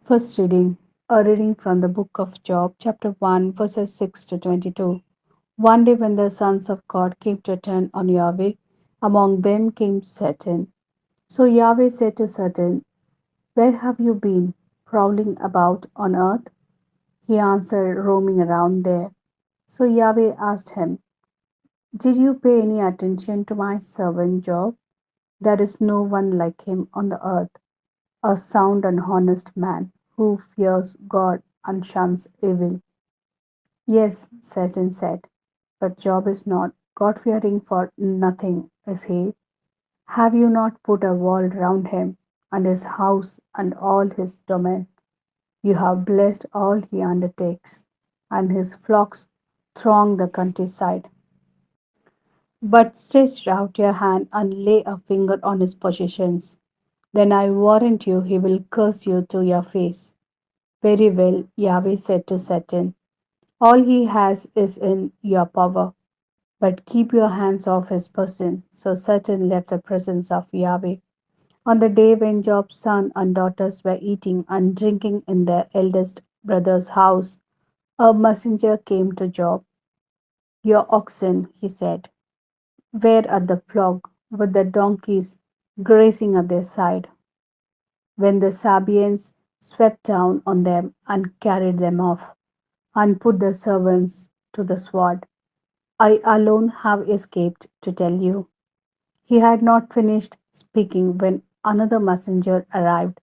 First reading, a reading from the book of Job, chapter 1, verses 6 to 22. One day, when the sons of God came to attend on Yahweh, among them came Satan. So Yahweh said to Satan, "Where have you been? Prowling about on earth?" He answered, "Roaming around there." So Yahweh asked him, "Did you pay any attention to my servant Job? There is no one like him on the earth, a sound and honest man who fears God and shuns evil." "Yes," Satan said, "but Job is not God fearing for nothing, is he? Have you not put a wall round him, and his house, and all his domain? You have blessed all he undertakes, and his flocks throng the countryside. But stretch out your hand and lay a finger on his possessions. Then I warrant you he will curse you to your face." "Very well," Yahweh said to Satan, "all he has is in your power, but keep your hands off his person." So Satan left the presence of Yahweh. On the day when Job's son and daughters were eating and drinking in their eldest brother's house, a messenger came to Job. "Your oxen," he said, "were at the plough, with the donkeys grazing at their side, when the Sabaeans swept down on them and carried them off, and put the servants to the sword. I alone have escaped to tell you." He had not finished speaking when another messenger arrived.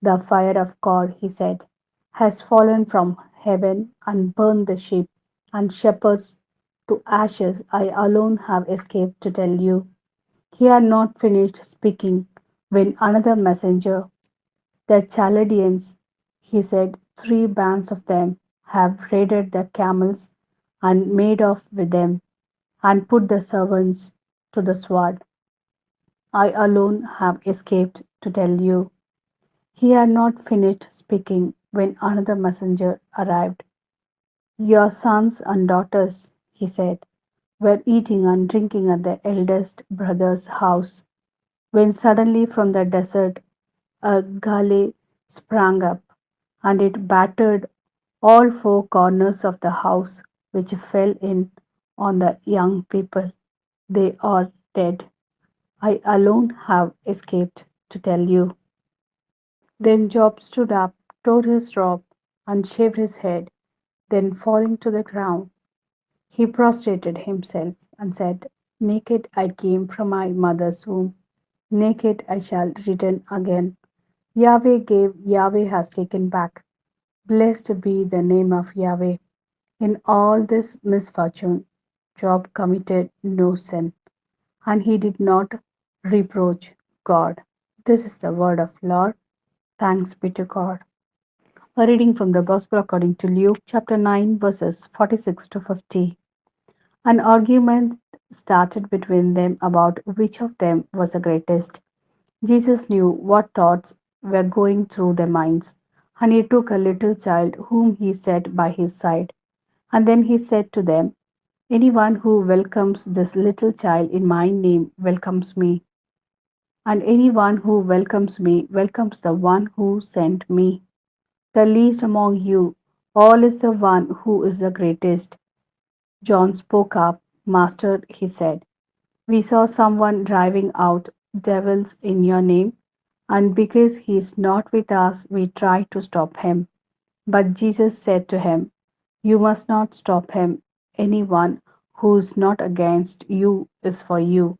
"The fire of God," he said, "has fallen from heaven and burned the sheep and shepherds to ashes. I alone have escaped to tell you." He had not finished speaking when another messenger, "The Chaldeans," he said, "three bands of them have raided the camels and made off with them, and put the servants to the sword. I alone have escaped to tell you." He had not finished speaking when another messenger arrived. "Your sons and daughters," he said, "were eating and drinking at their eldest brother's house, when suddenly from the desert a gale sprang up, and it battered all four corners of the house, which fell in on the young people. They are dead. I alone have escaped to tell you." Then Job stood up, tore his robe, and shaved his head. Then falling to the ground, he prostrated himself and said, "Naked I came from my mother's womb, naked I shall return again. Yahweh gave, Yahweh has taken back. Blessed be the name of Yahweh. In all this misfortune, Job committed no sin, and he did not reproach God." This is the word of Lord. Thanks be to God. A reading from the Gospel according to Luke, chapter 9, verses 46 to 50. An argument started between them about which of them was the greatest. Jesus knew what thoughts were going through their minds, and he took a little child whom he set by his side. And then he said to them, "Anyone who welcomes this little child in my name welcomes me, and anyone who welcomes me welcomes the one who sent me. The least among you all is the one who is the greatest." John spoke up. "Master," he said, "we saw someone driving out devils in your name, and because he is not with us, we tried to stop him." But Jesus said to him, "You must not stop him. Anyone who is not against you is for you."